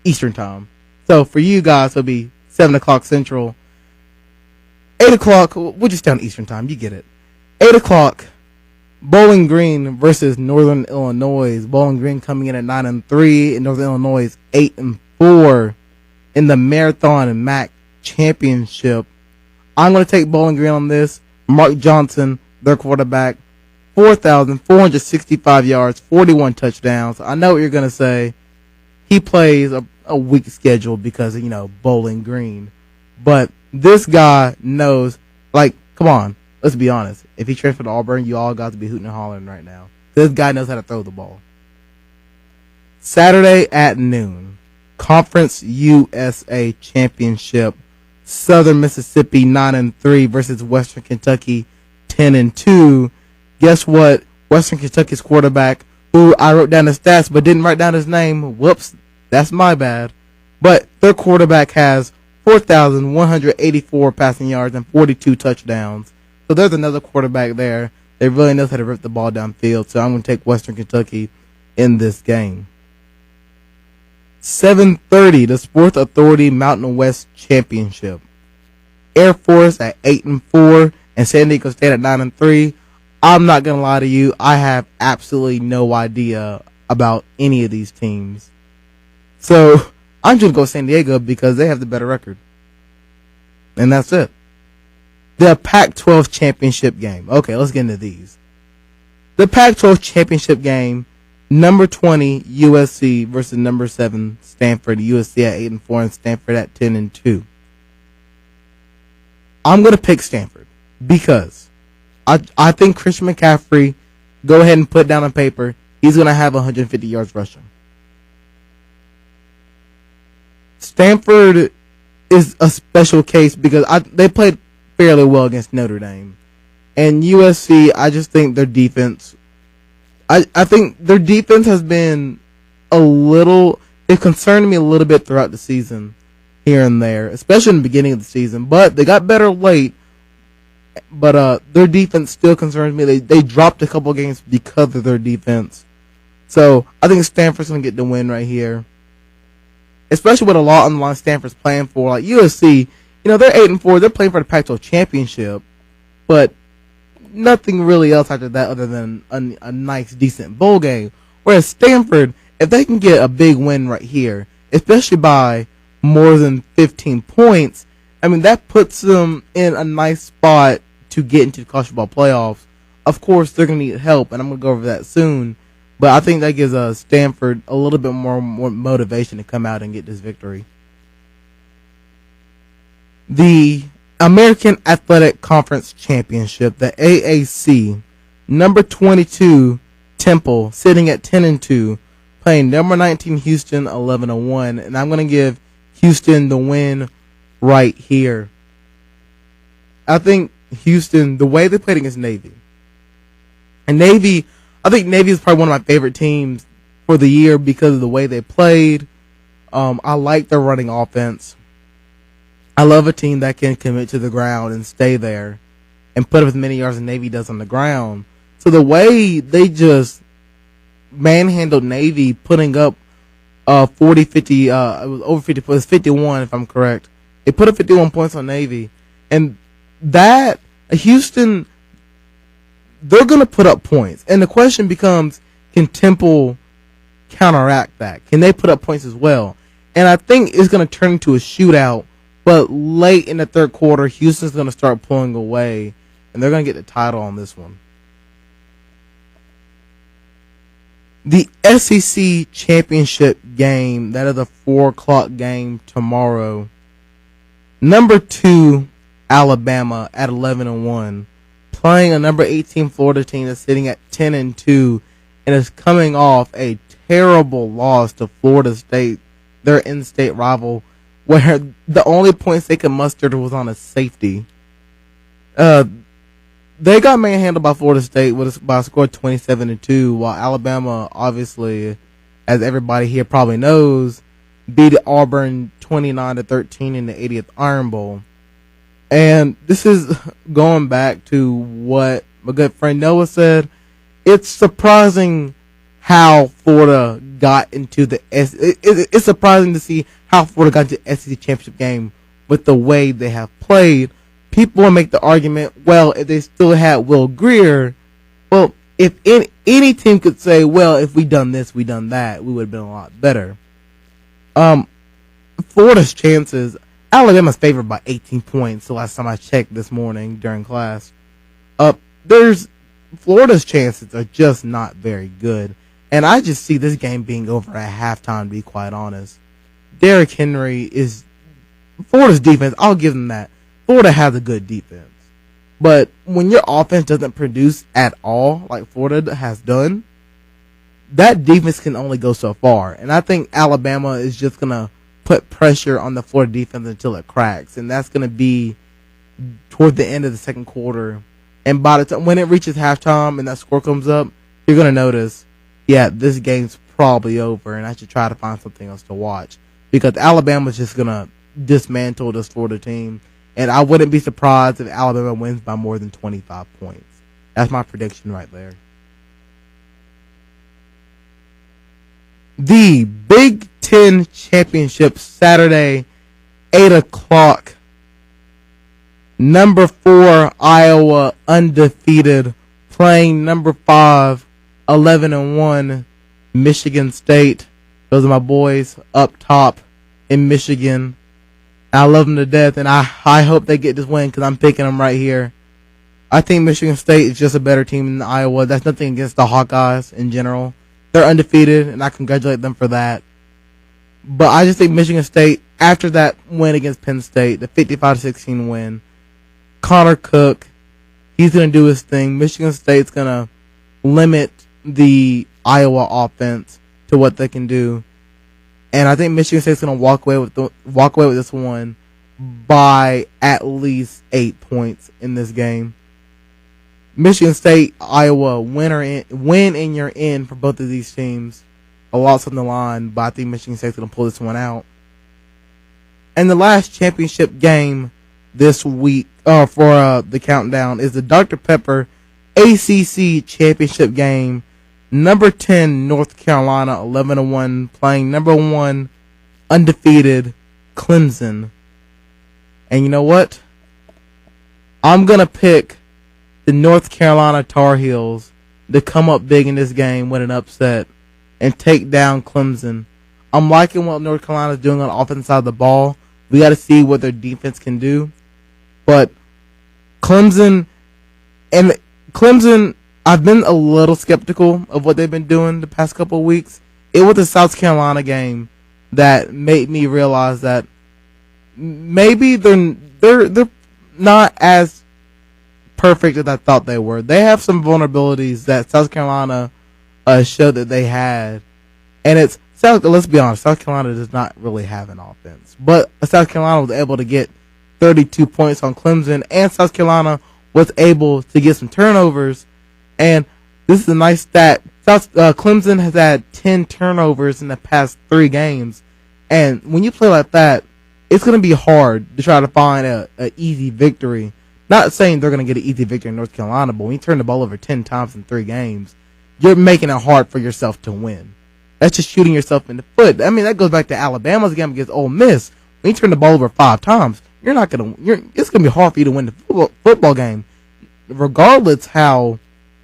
Eastern time. So, for you guys, it'll be 7 o'clock Central. 8 o'clock, we'll just stay on Eastern time, you get it. 8 o'clock, Bowling Green versus Northern Illinois. Bowling Green coming in at 9-3, and Northern Illinois 8-4 in the Marathon and MAC Championship. I'm going to take Bowling Green on this. Mark Johnson, their quarterback, 4,465 yards, 41 touchdowns. I know what you're going to say. He plays a weak schedule because of, Bowling Green. But this guy knows, come on, let's be honest. If he transferred to Auburn, you all got to be hooting and hollering right now. This guy knows how to throw the ball. Saturday at noon, Conference USA Championship. Southern Mississippi 9-3 versus Western Kentucky 10-2. Guess what? Western Kentucky's quarterback, who I wrote down his stats but didn't write down his name. Whoops, that's my bad. But their quarterback has 4,184 passing yards and 42 touchdowns. So there's another quarterback there. They really knows how to rip the ball downfield. So I'm going to take Western Kentucky in this game. 7:30, the Sports Authority Mountain West Championship. Air Force at 8-4 and San Diego State at 9-3. I'm not gonna lie to you, I have absolutely no idea about any of these teams. So I'm just gonna go San Diego because they have the better record. And that's it. The Pac-12 Championship game. Okay, let's get into these. The Pac-12 Championship game. Number 20, USC versus number 7, Stanford. USC at 8-4 and Stanford at 10-2. I'm going to pick Stanford because I think Christian McCaffrey, go ahead and put down on paper, he's going to have 150 yards rushing. Stanford is a special case because they played fairly well against Notre Dame. And USC, I just think their defense... I think their defense has been it concerned me a little bit throughout the season, here and there, especially in the beginning of the season. But they got better late. But their defense still concerns me. They dropped a couple games because of their defense. So I think Stanford's going to get the win right here. Especially with a lot on the line Stanford's playing for. Like USC, they're 8-4. They're playing for the Pac-12 championship. But nothing really else after that other than a nice, decent bowl game. Whereas Stanford, if they can get a big win right here, especially by more than 15 points, that puts them in a nice spot to get into the college football playoffs. Of course, they're going to need help, and I'm going to go over that soon. But I think that gives Stanford a little bit more motivation to come out and get this victory. The American Athletic Conference Championship, the AAC, number 22, Temple, sitting at 10-2, playing number 19, Houston, 11-1, and I'm going to give Houston the win right here. I think Houston, the way they played against Navy, and I think Navy is probably one of my favorite teams for the year because of the way they played. I like their running offense. I love a team that can commit to the ground and stay there and put up as many yards as Navy does on the ground. So the way they just manhandled Navy, putting up 40, 50, it was over 50, it was 51 if I'm correct. They put up 51 points on Navy. And that, Houston, they're going to put up points. And the question becomes, can Temple counteract that? Can they put up points as well? And I think it's going to turn into a shootout. But late in the third quarter, Houston's going to start pulling away. And they're going to get the title on this one. The SEC championship game, that is a 4 o'clock game tomorrow. Number 2, Alabama at 11-1, playing a number 18 Florida team that's sitting at 10-2, and is coming off a terrible loss to Florida State, their in-state rival, where the only points they could muster was on a safety. They got manhandled by Florida State by a score of 27-2, while Alabama, obviously, as everybody here probably knows, beat Auburn 29-13 in the 80th Iron Bowl. And this is going back to what my good friend Noah said. It's surprising how Florida got into the it's surprising to see how Florida got into the SEC championship game with the way they have played. People will make the argument, well, if they still had Will Greer, well, if any team could say, well, if we done this, we done that, we would have been a lot better. Florida's chances, Alabama's favored by 18 points the last time I checked this morning during class. Florida's chances are just not very good. And I just see this game being over at halftime, to be quite honest. Derrick Henry is Florida's defense, I'll give them that. Florida has a good defense. But when your offense doesn't produce at all, like Florida has done, that defense can only go so far. And I think Alabama is just going to put pressure on the Florida defense until it cracks. And that's going to be toward the end of the second quarter. And by the time when it reaches halftime and that score comes up, you're going to notice, yeah, this game's probably over and I should try to find something else to watch. Because Alabama's just going to dismantle this Florida team. And I wouldn't be surprised if Alabama wins by more than 25 points. That's my prediction right there. The Big Ten Championship Saturday, 8 o'clock. Number 4, Iowa, undefeated, playing number 5, 11-1, Michigan State. Those are my boys up top in Michigan. I love them to death, and I hope they get this win because I'm picking them right here. I think Michigan State is just a better team than Iowa. That's nothing against the Hawkeyes in general. They're undefeated, and I congratulate them for that. But I just think Michigan State, after that win against Penn State, the 55-16 win, Connor Cook, he's going to do his thing. Michigan State's going to limit the Iowa offense to what they can do. And I think Michigan State's going to walk away with this one by at least 8 points in this game. Michigan State, Iowa, win and you're in for both of these teams. A lot's on the line, but I think Michigan State's going to pull this one out. And the last championship game this week for the countdown is the Dr. Pepper ACC championship game. Number 10, North Carolina, 11-1, playing number 1, undefeated, Clemson. And you know what? I'm going to pick the North Carolina Tar Heels to come up big in this game, win an upset, and take down Clemson. I'm liking what North Carolina's doing on the offensive side of the ball. We got to see what their defense can do. But Clemson, I've been a little skeptical of what they've been doing the past couple of weeks. It was the South Carolina game that made me realize that maybe they're not as perfect as I thought they were. They have some vulnerabilities that South Carolina showed that they had, and let's be honest, South Carolina does not really have an offense, but South Carolina was able to get 32 points on Clemson, and South Carolina was able to get some turnovers. And this is a nice stat. Clemson has had 10 turnovers in the past 3 games. And when you play like that, it's going to be hard to try to find an easy victory. Not saying they're going to get an easy victory in North Carolina, but when you turn the ball over 10 times in 3 games, you're making it hard for yourself to win. That's just shooting yourself in the foot. I mean, that goes back to Alabama's game against Ole Miss. When you turn the ball over 5 times, it's going to be hard for you to win the football game. Regardless how,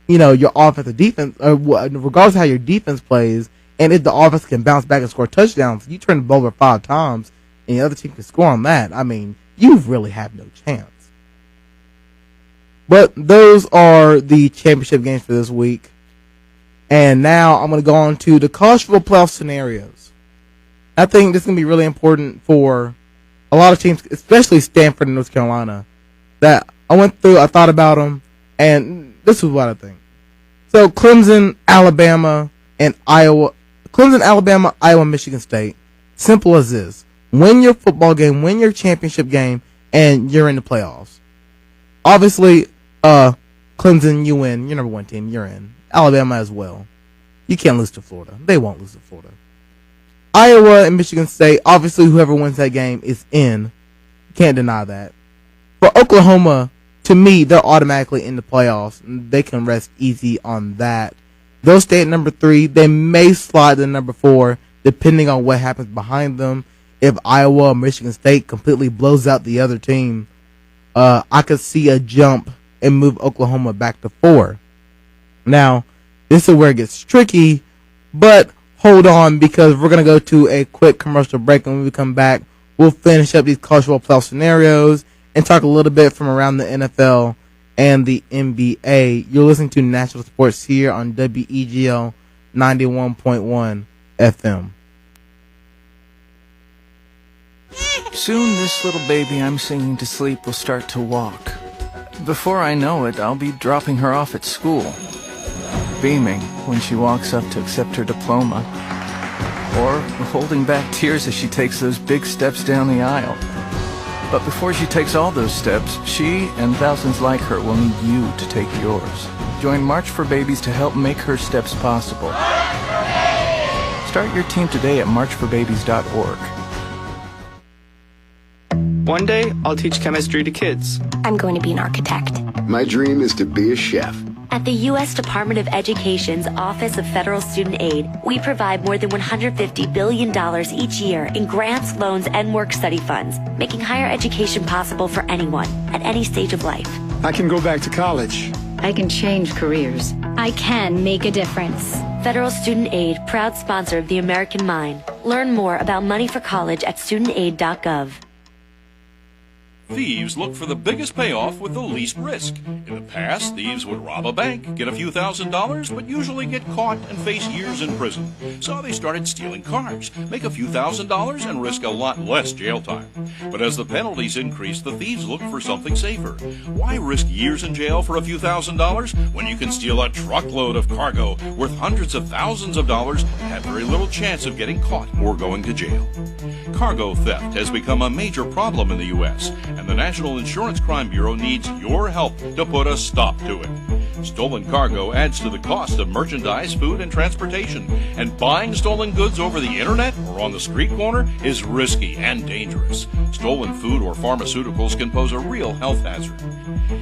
your offensive defense, regardless how your defense plays, And if the offense can bounce back and score touchdowns, you turn the ball over 5 times and the other team can score on that, I mean, you really have no chance. But those are the championship games for this week. And now I'm going to go on to the college football playoff scenarios. I think this is going to be really important for a lot of teams, especially Stanford and North Carolina, that I went through, I thought about them, and this is what I think. So Clemson, Alabama, and Iowa. Clemson, Alabama, Iowa, Michigan State. Simple as this. Win your football game, win your championship game, and you're in the playoffs. Obviously, Clemson, you win. You're number 1 team. You're in. Alabama as well. You can't lose to Florida. They won't lose to Florida. Iowa and Michigan State, obviously whoever wins that game is in. Can't deny that. For Oklahoma, to me, they're automatically in the playoffs. They can rest easy on that. They'll stay at number 3. They may slide to number 4, depending on what happens behind them. If Iowa or Michigan State completely blows out the other team, I could see a jump and move Oklahoma back to 4. Now, this is where it gets tricky, but hold on, because we're going to go to a quick commercial break, and when we come back, we'll finish up these college football playoff scenarios and talk a little bit from around the NFL and the NBA. You're listening to National Sports here on WEGL 91.1 FM. Soon this little baby I'm singing to sleep will start to walk. Before I know it, I'll be dropping her off at school, beaming when she walks up to accept her diploma, or holding back tears as she takes those big steps down the aisle. But before she takes all those steps, she and thousands like her will need you to take yours. Join March for Babies to help make her steps possible. Start your team today at marchforbabies.org. One day, I'll teach chemistry to kids. I'm going to be an architect. My dream is to be a chef. At the U.S. Department of Education's Office of Federal Student Aid, we provide more than $150 billion each year in grants, loans, and work-study funds, making higher education possible for anyone at any stage of life. I can go back to college. I can change careers. I can make a difference. Federal Student Aid, proud sponsor of the American Mind. Learn more about money for college at studentaid.gov. Thieves look for the biggest payoff with the least risk. In the past, thieves would rob a bank, get a few $1,000s, but usually get caught and face years in prison. So they started stealing cars, make a few $1,000s, and risk a lot less jail time. But as the penalties increased, the thieves looked for something safer. Why risk years in jail for a few $1,000s when you can steal a truckload of cargo worth hundreds of thousands of dollars and have very little chance of getting caught or going to jail? Cargo theft has become a major problem in the U.S., and the National Insurance Crime Bureau needs your help to put a stop to it. Stolen cargo adds to the cost of merchandise, food, and transportation, and buying stolen goods over the internet or on the street corner is risky and dangerous. Stolen food or pharmaceuticals can pose a real health hazard.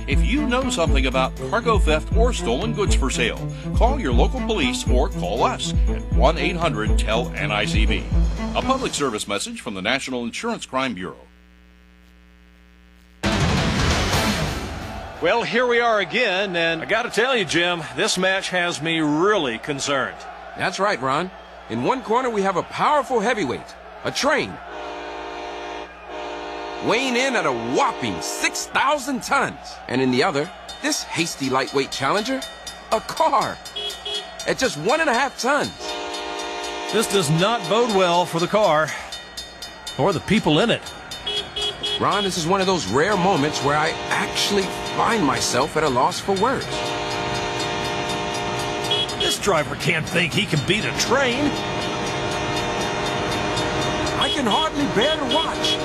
If you know something about cargo theft or stolen goods for sale, call your local police or call us at 1-800-TEL-NICB. A public service message from the National Insurance Crime Bureau. Well, here we are again, and I got to tell you, Jim, this match has me really concerned. That's right, Ron. In one corner, we have a powerful heavyweight, a train, weighing in at a whopping 6,000 tons. And in the other, this hasty lightweight challenger, a car, at just 1.5 tons. This does not bode well for the car or the people in it. Ron, this is one of those rare moments where I actually find myself at a loss for words. This driver can't think he can beat a train. I can hardly bear to watch.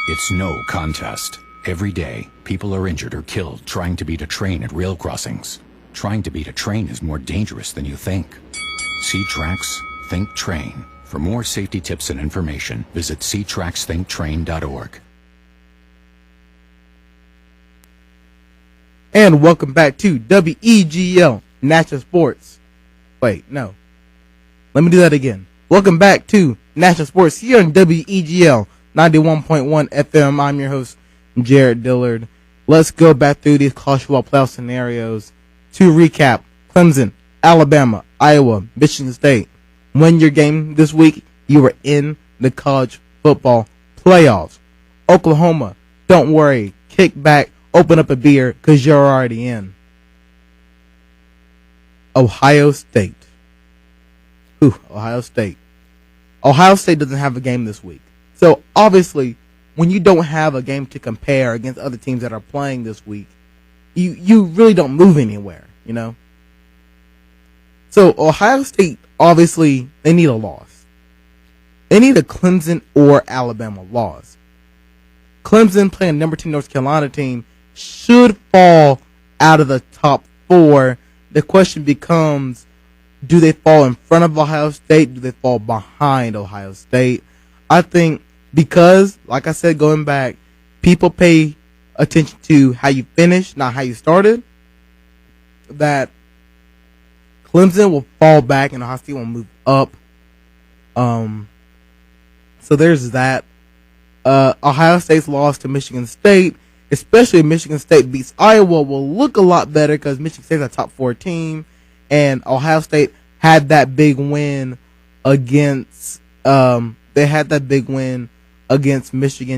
It's no contest. Every day, people are injured or killed trying to beat a train at rail crossings. Trying to beat a train is more dangerous than you think. See Tracks, Think Train. For more safety tips and information, visit ctracksthinktrain.org. And welcome back to WEGL National Sports. Wait, no. Let me do that again. Welcome back to National Sports here on WEGL 91.1 FM. I'm your host, Jared Dillard. Let's go back through these college football playoff scenarios. To recap, Clemson, Alabama, Iowa, Michigan State win your game this week, you are in the college football playoffs. Oklahoma, don't worry, kick back, open up a beer, because you're already in. Ohio State. Ohio State. Ohio State doesn't have a game this week. So, obviously, when you don't have a game to compare against other teams that are playing this week, you really don't move anywhere, you know? So, Ohio State, obviously, they need a loss. They need a Clemson or Alabama loss. Clemson playing number 2 North Carolina team should fall out of the top 4. The question becomes, do they fall in front of Ohio State? Do they fall behind Ohio State? I think because, like I said, going back, people pay attention to how you finish, not how you started, that Clemson will fall back and Ohio State will move up. So there's that. Ohio State's loss to Michigan State, especially if Michigan State beats Iowa, will look a lot better because Michigan State's a top 4 team, and Ohio State had that big win against Michigan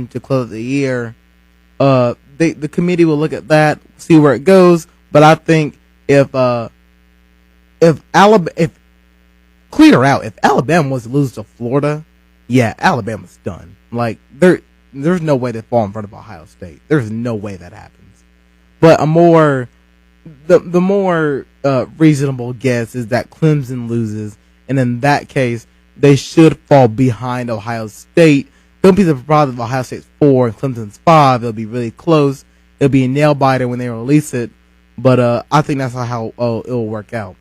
to close the year. The committee will look at that, see where it goes. But I think if Alabama was to lose to Florida, yeah, Alabama's done. Like there's no way they fall in front of Ohio State. There's no way that happens. But the more reasonable guess is that Clemson loses, and in that case, they should fall behind Ohio State. Don't be surprised if Ohio State's 4 and Clemson's 5. It'll be really close. It'll be a nail biter when they release it. But I think that's how it'll work out.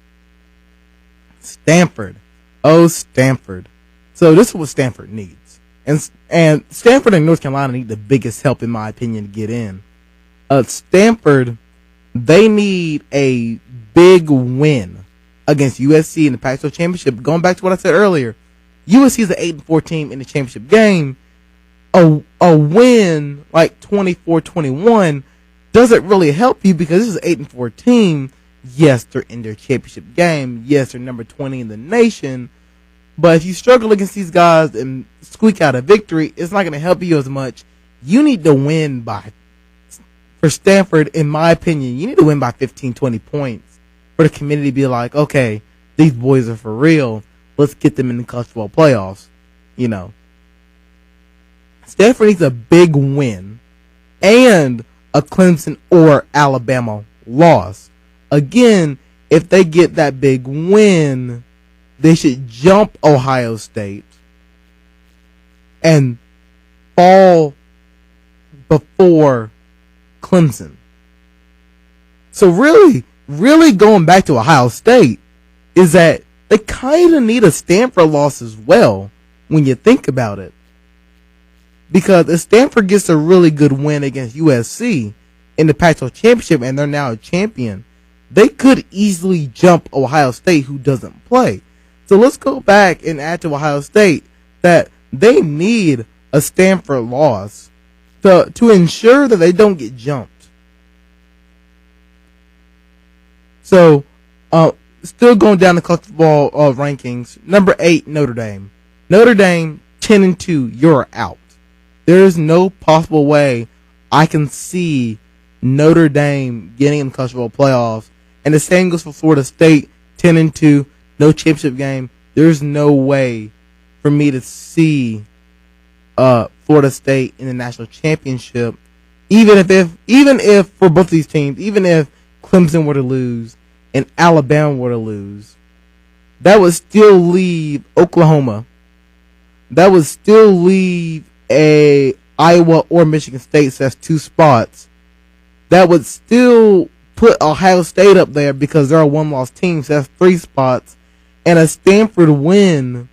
Stanford. Oh, Stanford. So this is what Stanford needs. And Stanford and North Carolina need the biggest help, in my opinion, to get in. Stanford, they need a big win against USC in the Pac-12 championship. Going back to what I said earlier, USC is an 8-4 team in the championship game. A win like 24-21 doesn't really help you because this is an 8-4 team. Yes, they're in their championship game. Yes, they're number 20 in the nation. But if you struggle against these guys and squeak out a victory, it's not going to help you as much. You need to win for Stanford, in my opinion, you need to win by 15, 20 points for the committee to be like, okay, these boys are for real. Let's get them in the college football playoffs. You know, Stanford needs a big win and a Clemson or Alabama loss. Again, if they get that big win, they should jump Ohio State and fall before Clemson. So really going back to Ohio State is that they kind of need a Stanford loss as well when you think about it. Because if Stanford gets a really good win against USC in the Pac-12 championship and they're now a champion, they could easily jump Ohio State, who doesn't play. So let's go back and add to Ohio State that they need a Stanford loss to ensure that they don't get jumped. So, still going down the college football rankings, number 8, Notre Dame. Notre Dame, 10-2, you're out. There is no possible way I can see Notre Dame getting in the college football playoffs. And the same goes for Florida State, 10-2, no championship game. There's no way for me to see Florida State in the national championship. Even if for both these teams, even if Clemson were to lose and Alabama were to lose, that would still leave Oklahoma. That would still leave a Iowa or Michigan State, so that's 2 spots. That would still put Ohio State up there because they're a 1-loss team, so that's 3 spots. And a Stanford win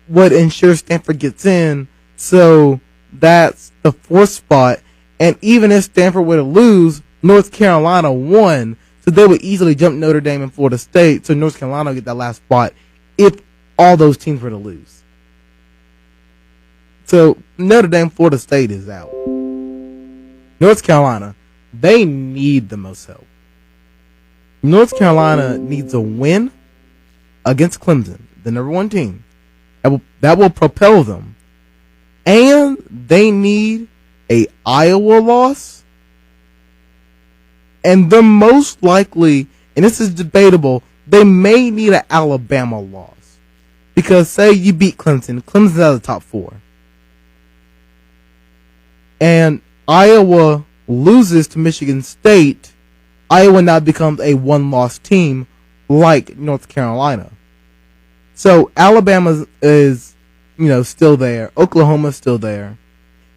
would ensure Stanford gets in, so that's the 4th spot. And even if Stanford were to lose, North Carolina won, so they would easily jump Notre Dame and Florida State, so North Carolina would get that last spot if all those teams were to lose. So Notre Dame, Florida State is out. North Carolina, they need the most help. North Carolina needs a win against Clemson, the number 1 team. That will propel them. And they need a Iowa loss. And they're most likely, and this is debatable, they may need an Alabama loss. Because say you beat Clemson. Clemson's out of the top 4. And Iowa loses to Michigan State. Iowa now becomes a 1-loss team like North Carolina. So Alabama is, still there. Oklahoma's still there.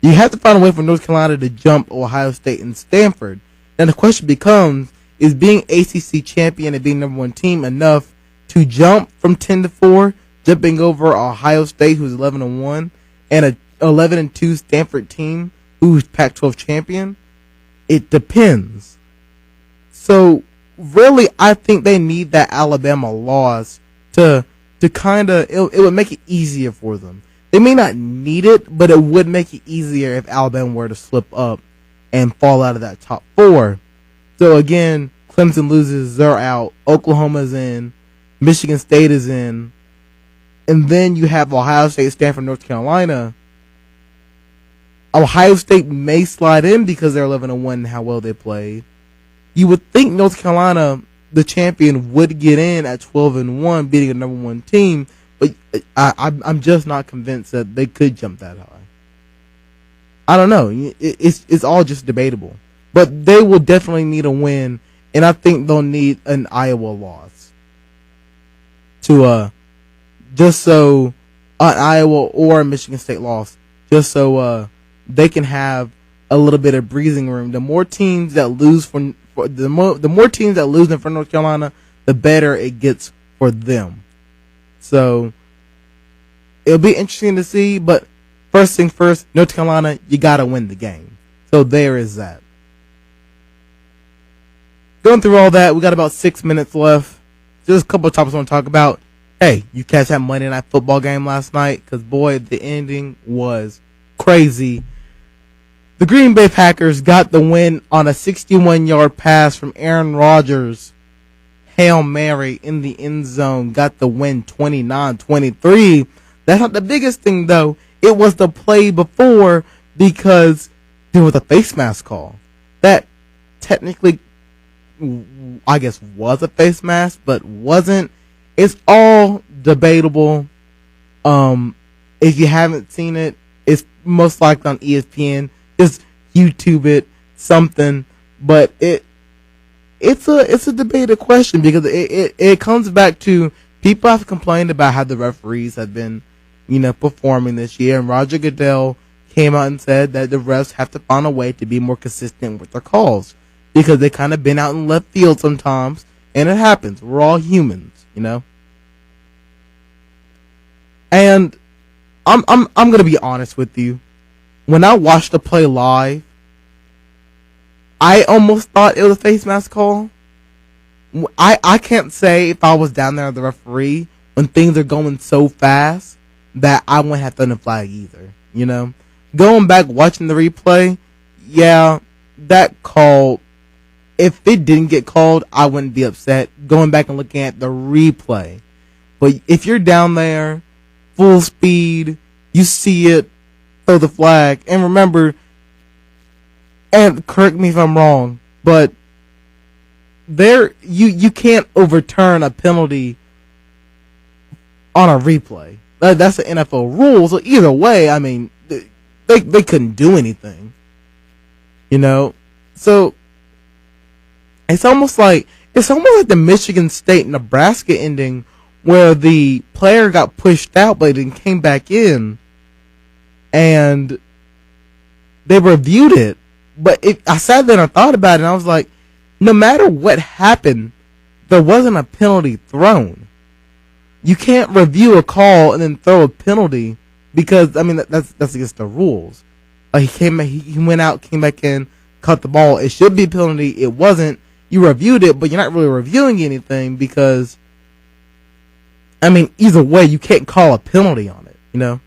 You have to find a way for North Carolina to jump Ohio State and Stanford. And the question becomes, is being ACC champion and being number 1 team enough to jump from 10-4, jumping over Ohio State, who's 11-1, and a 11-2 Stanford team who's Pac-12 champion? It depends. So really, I think they need that Alabama loss to kind of, it would make it easier for them. They may not need it, but it would make it easier if Alabama were to slip up and fall out of that top 4. So again, Clemson loses, they're out. Oklahoma's in. Michigan State is in. And then you have Ohio State, Stanford, North Carolina. Ohio State may slide in because they're 11-1 and how well they played. You would think North Carolina, the champion, would get in at 12-1, beating a number 1 team, but I'm just not convinced that they could jump that high. I don't know. It's all just debatable. But they will definitely need a win, and I think they'll need an Iowa loss to just so an Iowa or a Michigan State loss, just so they can have a little bit of breathing room. The more teams that lose the more teams that lose in front of North Carolina, the better it gets for them. So it'll be interesting to see, but first thing first, North Carolina, you gotta win the game. So there is that. Going through all that, we got about 6 minutes left. Just a couple of topics I want to talk about. Hey, you catch that Monday Night Football game last night? Because, boy, the ending was crazy. The Green Bay Packers got the win on a 61-yard pass from Aaron Rodgers. Hail Mary in the end zone. Got the win 29-23. That's not the biggest thing, though. It was the play before because there was a face mask call. That technically, I guess, was a face mask, but wasn't. It's all debatable. If you haven't seen it, it's most likely on ESPN. Just YouTube it, something. But it's a debated question because it comes back to people have complained about how the referees have been, performing this year. And Roger Goodell came out and said that the refs have to find a way to be more consistent with their calls because they kind of been out in left field sometimes, and it happens. We're all humans, And I'm gonna be honest with you. When I watched the play live, I almost thought it was a face mask call. I can't say if I was down there as the referee when things are going so fast that I wouldn't have thrown a flag either. Going back watching the replay, yeah, that call. If it didn't get called, I wouldn't be upset. Going back and looking at the replay, but if you're down there, full speed, you see it, throw the flag. And remember, and correct me if I'm wrong, but you can't overturn a penalty on a replay. That's the NFL rule. So either way, I mean, they couldn't do anything. So it's almost like the Michigan State Nebraska ending where the player got pushed out but then came back in and they reviewed it. But I sat there and I thought about it and I was like, no matter what happened, there wasn't a penalty thrown. You can't review a call and then throw a penalty because, I mean, that's against the rules. Like he went out, came back in, caught the ball. It should be a penalty. It wasn't. You reviewed it, but you're not really reviewing anything because, I mean, either way, you can't call a penalty on it,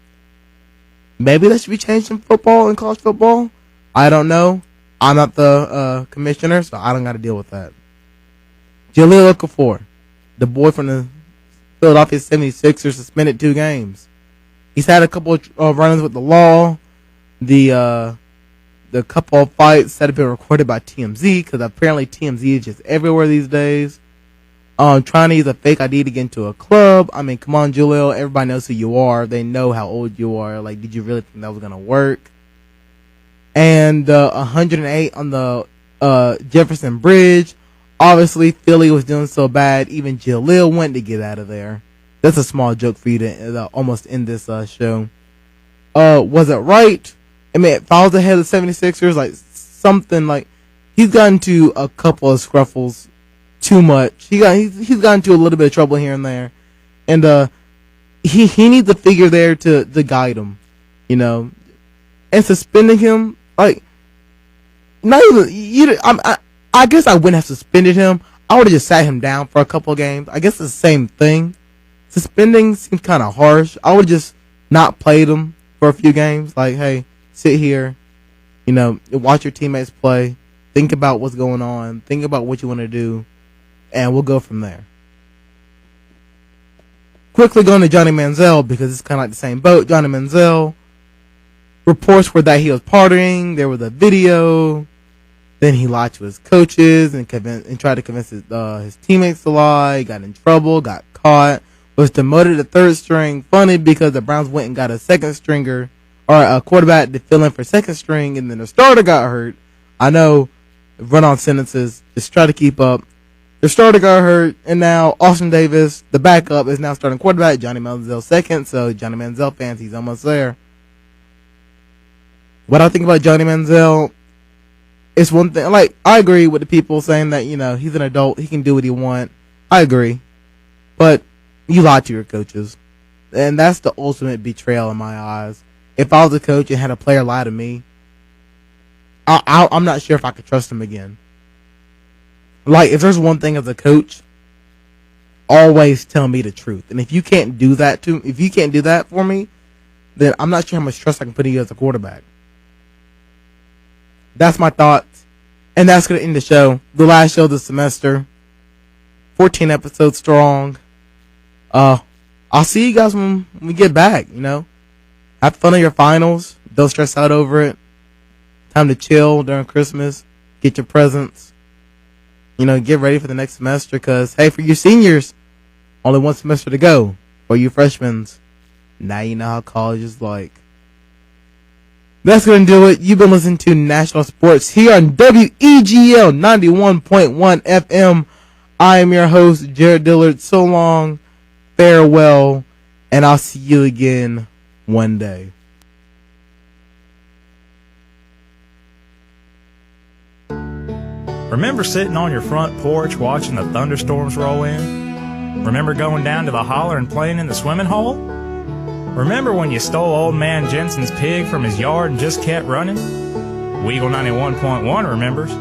Maybe that should be changed in football and college football. I don't know. I'm not the commissioner, so I don't got to deal with that. Jahlil Okafor, the boy from the Philadelphia 76ers, suspended 2 games. He's had a couple of run-ins with the law. The couple of fights that have been recorded by TMZ, because apparently TMZ is just everywhere these days. Trying to use a fake ID to get into a club. I mean, come on, Jahlil. Everybody knows who you are. They know how old you are. Like, did you really think that was going to work? And 108 on the Jefferson Bridge. Obviously, Philly was doing so bad, even Jahlil went to get out of there. That's a small joke for you to almost end this show. Was it right? I mean, if I was ahead of the 76ers, like, something like, he's gotten to a couple of scruffles too much. He's gotten into a little bit of trouble here and there. And he needs a figure there to guide him, you know. And suspending him, like, not even, I guess I wouldn't have suspended him. I would have just sat him down for a couple of games. I guess it's the same thing. Suspending seems kind of harsh. I would just not played him for a few games. Like, hey, sit here, you know, watch your teammates play. Think about what's going on. Think about what you want to do. And we'll go from there. Quickly going to Johnny Manziel, because it's kind of like the same boat. Johnny Manziel, reports were that he was partying. There was a video. Then he lied to his coaches and tried to convince his teammates to lie. Got in trouble, got caught, was demoted to 3rd string. Funny, because the Browns went and got a 2nd stringer, or a quarterback to fill in for 2nd string, and then the starter got hurt. I know, run-on sentences. Just try to keep up. The starter got hurt, and now Austin Davis, the backup, is now starting quarterback. Johnny Manziel 2nd, so Johnny Manziel fans, he's almost there. What I think about Johnny Manziel, it's one thing, like, I agree with the people saying that, you know, he's an adult, he can do what he wants. I agree. But you lied to your coaches. And that's the ultimate betrayal in my eyes. If I was a coach and had a player lie to me, I'm not sure if I could trust him again. Like, if there's one thing as a coach, always tell me the truth. And if you can't do that for me, then I'm not sure how much trust I can put in you as a quarterback. That's my thoughts. And that's going to end the show. The last show of the semester. 14 episodes strong. I'll see you guys when we get back, you know. Have fun on your finals. Don't stress out over it. Time to chill during Christmas. Get your presents. You know, get ready for the next semester, because, hey, for you seniors, only one semester to go. For you freshmen, now you know how college is like. That's going to do it. You've been listening to National Sports here on WEGL 91.1 FM. I am your host, Jared Dillard. So long, farewell, and I'll see you again one day. Remember sitting on your front porch watching the thunderstorms roll in? Remember going down to the holler and playing in the swimming hole? Remember when you stole old man Jensen's pig from his yard and just kept running? Weagle 91.1 remembers.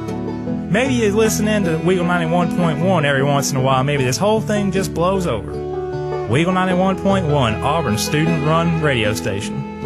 Maybe you listen in to Weagle 91.1 every once in a while. Maybe this whole thing just blows over. Weagle 91.1, Auburn's student-run radio station.